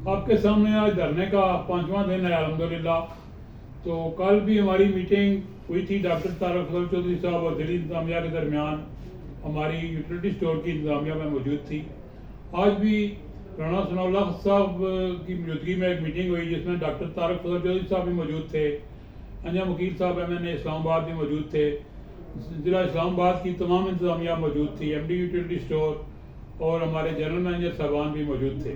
آپ کے سامنے آج دھرنے کا 5واں دن ہے الحمدللہ. تو کل بھی ہماری میٹنگ ہوئی تھی ڈاکٹر طارق فضل چودھری صاحب اور دہلی انتظامیہ کے درمیان. ہماری یوٹیلیٹی اسٹور کی انتظامیہ میں موجود تھی. آج بھی رانا ثناء اللہ صاحب کی موجودگی میں ایک میٹنگ ہوئی جس میں ڈاکٹر طارق فضل چودھری صاحب بھی موجود تھے. انجم وکیل صاحب MN اسلام آباد بھی موجود تھے. ضلع اسلام آباد کی تمام انتظامیہ موجود تھی. MD یوٹیلیٹی اسٹور اور ہمارے جنرل مینیجر صاحبان بھی موجود تھے.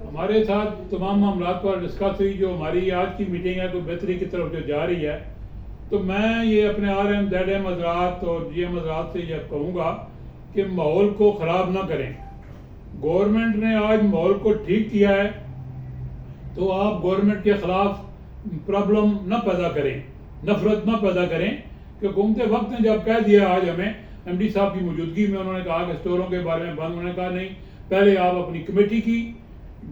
ہمارے ساتھ تمام معاملات پر ڈسکس ہوئی. جو ہماری آج کی میٹنگ ہے تو بہتری کی طرف جو جا رہی ہے. تو میں یہ اپنے RM ZM حضرات اور GM حضرات سے یہ کہوں گا کہ ماحول کو خراب نہ کریں. گورنمنٹ نے آج ماحول کو ٹھیک کیا ہے تو آپ گورنمنٹ کے خلاف پرابلم نہ پیدا کریں, نفرت نہ پیدا کریں. کہ حکومت وقت نے جب کہہ دیا آج ہمیں MD صاحب کی موجودگی میں, انہوں نے کہا کہ اسٹوروں کے بارے میں بند. انہوں نے کہا نہیں, پہلے آپ اپنی کمیٹی کی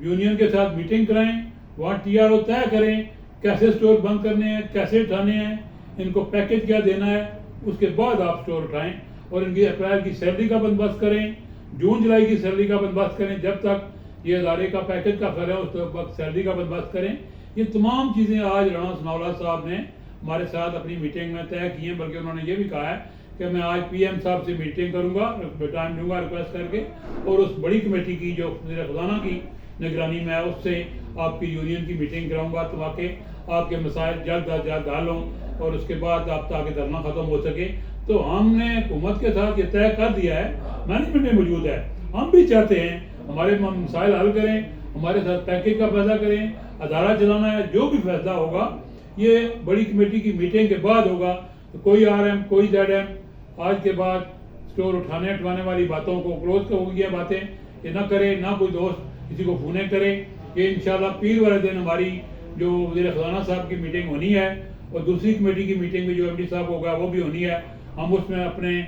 یونین کے ساتھ میٹنگ کرائیں, وہاں TRO طے کریں کیسے اسٹور بند کرنے ہیں, کیسے اٹھانے ہیں, ان کو پیکج کیا دینا ہے. اس کے بعد آپ اسٹور اٹھائیں اور ان کی اپریل کی سیلری کا بندوبست کریں, جون جولائی کی سیلری کا بندوبست کریں. جب تک یہ ادارے کا پیکج کا خیر ہے اس وقت سیلری کا بندوبست کریں. یہ تمام چیزیں آج رانا ثناء اللہ صاحب نے ہمارے ساتھ اپنی میٹنگ میں طے کی ہیں. بلکہ انہوں نے یہ بھی کہا ہے کہ میں آج PM صاحب سے میٹنگ کروں گا, ٹائم دوں گا ریکویسٹ کر کے, اور اس بڑی کمیٹی کی جو وزیر خزانہ کی نگرانی میں ہے اس سے آپ کی یونین کی میٹنگ کراؤں گا تاکہ آپ کے مسائل جلد از جلد حل ہوں اور اس کے بعد آپ تاکہ دھرنا ختم ہو سکے. تو ہم نے حکومت کے ساتھ یہ طے کر دیا ہے, مینجمنٹ میں موجود ہے. ہم بھی چاہتے ہیں ہمارے مسائل حل کریں, ہمارے ساتھ پیکج کا فیصلہ کریں, ادارہ چلانا ہے. جو بھی فیصلہ ہوگا یہ بڑی کمیٹی کی میٹنگ کے بعد ہوگا. تو کوئی RM کوئی ZM آج کے بعد اسٹور اٹھانے والی باتوں کو کلوز ہوگی یہ باتیں یہ نہ کرے, نہ کوئی دوست کسی کو فونے کرے. یہ انشاءاللہ پیر والے دن ہماری جو وزیر خزانہ صاحب کی میٹنگ ہونی ہے اور دوسری کمیٹی کی میٹنگ بھی جو MD صاحب ہوگا وہ بھی ہونی ہے. ہم اس میں اپنے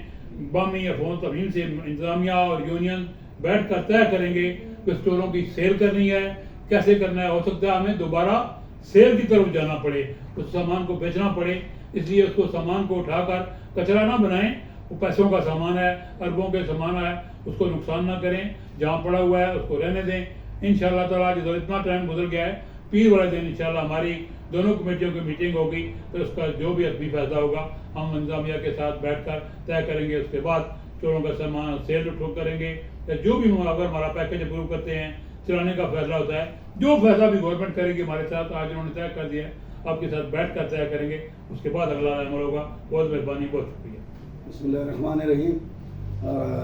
بامی افہام تفہیم سے انتظامیہ اور یونین بیٹھ کر طے کریں گے کہ اسٹوروں کی سیل کرنی ہے, کیسے کرنا ہے. ہو سکتا ہے ہمیں دوبارہ سیل کی طرف جانا پڑے, اس سامان کو بیچنا پڑے. اس لیے اس کو سامان کو اٹھا کر کچرا نہ بنائیں. وہ پیسوں کا سامان ہے, اربوں کے سامان ہے, اس کو نقصان نہ کریں. جہاں پڑا ہوا ہے اس کو رہنے دیں. انشاءاللہ تعالیٰ جب اتنا ٹائم گزر گیا ہے, پیر والے دن انشاءاللہ ہماری دونوں کمیٹیوں کی میٹنگ ہوگی. تو اس کا جو بھی حتمی فیصلہ ہوگا ہم انتظامیہ کے ساتھ بیٹھ کر طے کریں گے. اس کے بعد چوروں کا سامان سیل اٹھو کریں گے, یا جو بھی اگر ہمارا پیکج اپروو کرتے ہیں چلانے کا فیصلہ ہوتا ہے, جو فیصلہ بھی گورنمنٹ کرے گی ہمارے ساتھ. آج انہوں نے طے کر دیا ہے, آپ کے ساتھ بیٹھ کر طے کریں گے. اس کے بعد اگلا عمل ہوگا. بہت مہربانی, بہت شکریہ. بسم اللہ الرحمن الرحیم.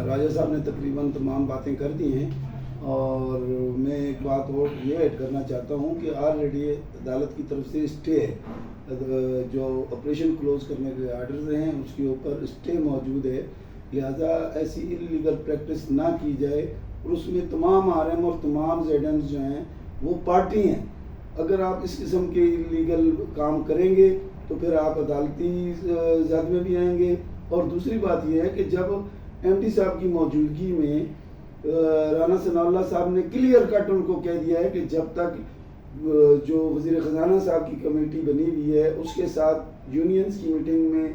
راجہ صاحب نے تقریباً تمام باتیں کر دی ہیں, اور میں ایک بات اور یہ ایڈ کرنا چاہتا ہوں کہ آلریڈی عدالت کی طرف سے اسٹے ہے, جو آپریشن کلوز کرنے کے آرڈرز ہیں اس کے اوپر اسٹے موجود ہے. لہٰذا ایسی انلیگل پریکٹس نہ کی جائے, اور اس میں تمام RM اور تمام ZMs جو ہیں وہ پارٹی ہیں. اگر آپ اس قسم کے انلیگل کام کریں گے تو پھر آپ عدالتی زد میں بھی آئیں گے. اور دوسری بات یہ ہے کہ جب MD صاحب کی موجودگی میں رانا ثناء اللہ صاحب نے کلیئر کٹ ان کو کہہ دیا ہے کہ جب تک جو وزیر خزانہ صاحب کی کمیٹی بنی ہوئی ہے اس کے ساتھ یونینز کی میٹنگ میں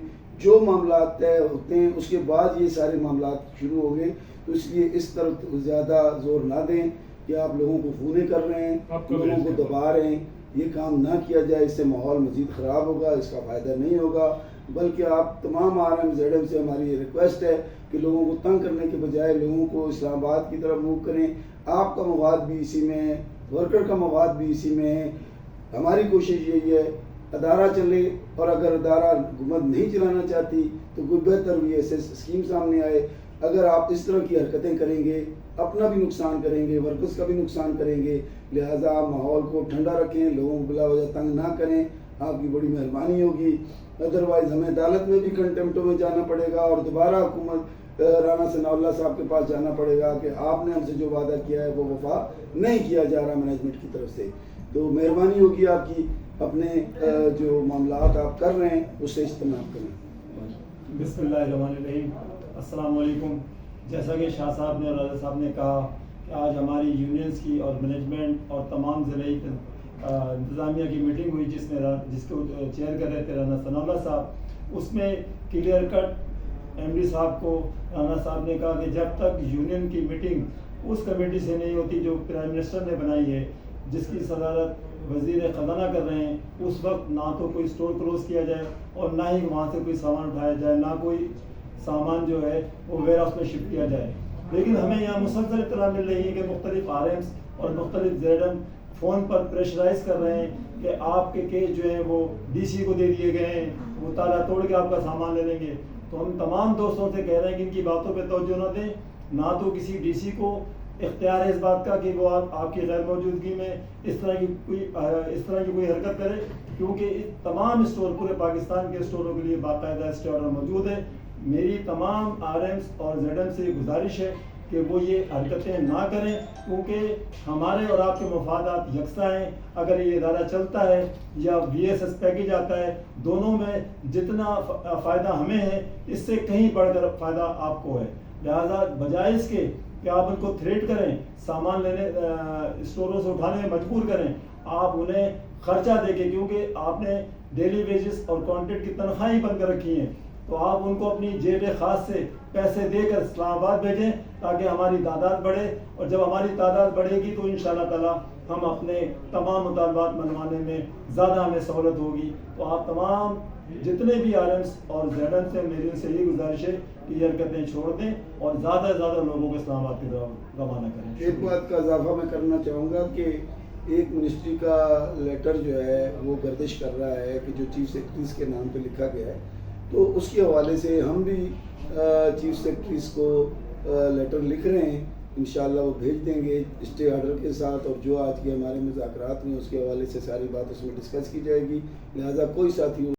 جو معاملات طے ہوتے ہیں اس کے بعد یہ سارے معاملات شروع ہو گئے. تو اس لیے اس طرف زیادہ زور نہ دیں کہ آپ لوگوں کو فونے کر رہے ہیں, لوگوں کو دبا رہے ہیں. یہ کام نہ کیا جائے, اس سے ماحول مزید خراب ہوگا, اس کا فائدہ نہیں ہوگا. بلکہ آپ تمام RM ZM سے ہماری یہ ریکویسٹ ہے کہ لوگوں کو تنگ کرنے کے بجائے لوگوں کو اسلام آباد کی طرف موو کریں. آپ کا مفاد بھی اسی میں ہے, ورکر کا مفاد بھی اسی میں ہے. ہماری کوشش یہی ہے ادارہ چلے, اور اگر ادارہ حکومت نہیں چلانا چاہتی تو کوئی بہتر بھی ایسے اسکیم سامنے آئے. اگر آپ اس طرح کی حرکتیں کریں گے اپنا بھی نقصان کریں گے, ورکرز کا بھی نقصان کریں گے. لہٰذا آپ ماحول کو ٹھنڈا رکھیں, لوگوں کو بلا وجہ تنگ نہ کریں, آپ کی بڑی مہربانی ہوگی. ادروائز ہمیں عدالت میں بھی کنٹمپٹوں میں جانا پڑے گا, اور دوبارہ حکومت رانا ثناء اللہ صاحب کے پاس جانا پڑے گا کہ آپ نے ہم سے جو وعدہ کیا ہے وہ وفا نہیں کیا جا رہا مینجمنٹ کی طرف سے. تو مہربانی ہوگی آپ کی, اپنے جو معاملات آپ کر رہے ہیں اس سے اجتناب کریں. بسم اللہ الرحمن الرحیم. السلام علیکم. جیسا کہ شاہ صاحب نے اور راجہ صاحب نے کہا کہ آج ہماری یونینز کی اور مینجمنٹ اور تمام ضلعی انتظامیہ کی میٹنگ ہوئی جس کو چیئر کر رہے تھے رانا ثناء اللہ صاحب. اس میں کلیئر کٹ MD صاحب کو رانا صاحب نے کہا کہ جب تک یونین کی میٹنگ اس کمیٹی سے نہیں ہوتی جو پرائم منسٹر نے بنائی ہے, جس کی صدارت وزیر خزانہ کر رہے ہیں، اس وقت نہ تو کوئی اسٹور کلوز کیا جائے اور نہ ہی وہاں سے کوئی سامان اٹھایا جائے، نہ کوئی سامان جو ہے وہ ویئر ہاؤس میں شفٹ کیا جائے. لیکن ہمیں یہاں مسلسل اطلاع مل رہی ہے کہ مختلف RMs اور مختلف ZM فون پر پریشرائز کر رہے ہیں کہ آپ کے کیس جو ہیں وہ DC کو دے دیے گئے ہیں، وہ تالا توڑ کے آپ کا سامان لے لیں گے. تو ہم تمام دوستوں سے کہہ رہے ہیں کہ ان کی باتوں پہ توجہ نہ دیں، نہ تو کسی DC کو اختیار ہے اس بات کا کہ وہ آپ کی غیر موجودگی میں اس طرح کی کوئی حرکت کرے، کیونکہ تمام اسٹور پورے پاکستان کے اسٹوروں کے لیے باقاعدہ اسٹے آرڈر موجود ہے. میری تمام RMs اور ZM سے گزارش ہے کہ وہ یہ حرکتیں نہ کریں، کیونکہ ہمارے اور آپ کے مفادات یکساں ہیں. اگر یہ ادارہ چلتا ہے یا VSS پیکیج آتا ہے، دونوں میں جتنا فائدہ ہمیں ہے اس سے کہیں بڑھ کر فائدہ آپ کو ہے. لہذا بجائے اس کے کہ آپ ان کو تھریٹ کریں، سامان لینے اسٹوروں سے اٹھانے میں مجبور کریں، آپ انہیں خرچہ دے کے، کیونکہ آپ نے ڈیلی ویجز اور کانٹریکٹ کی تنخواہیں بند کر رکھی ہیں، تو آپ ان کو اپنی جیب خاص سے پیسے دے کر اسلام آباد بھیجیں تاکہ ہماری تعداد بڑھے. اور جب ہماری تعداد بڑھے گی تو انشاءاللہ تعالی ہم اپنے تمام مطالبات منوانے میں زیادہ ہمیں سہولت ہوگی. تو آپ تمام جتنے بھی RMs اور ZM سے میری ان سے یہ گزارش ہے کہ یہ حرکتیں چھوڑ دیں اور زیادہ سے زیادہ لوگوں کو اسلام آباد کی طرف روانہ کریں. ایک بات کا اضافہ میں کرنا چاہوں گا کہ ایک منسٹری کا لیٹر جو ہے وہ گردش کر رہا ہے کہ جو چیف سیکرٹریز کے نام پہ لکھا گیا ہے، تو اس کے حوالے سے ہم بھی چیف سیکرٹریز کو لیٹر لکھ رہے ہیں. انشاءاللہ وہ بھیج دیں گے اسٹے آرڈر کے ساتھ، اور جو آج کے ہمارے مذاکرات ہیں اس کے حوالے سے ساری بات اس میں ڈسکس کی جائے گی. لہٰذا کوئی ساتھی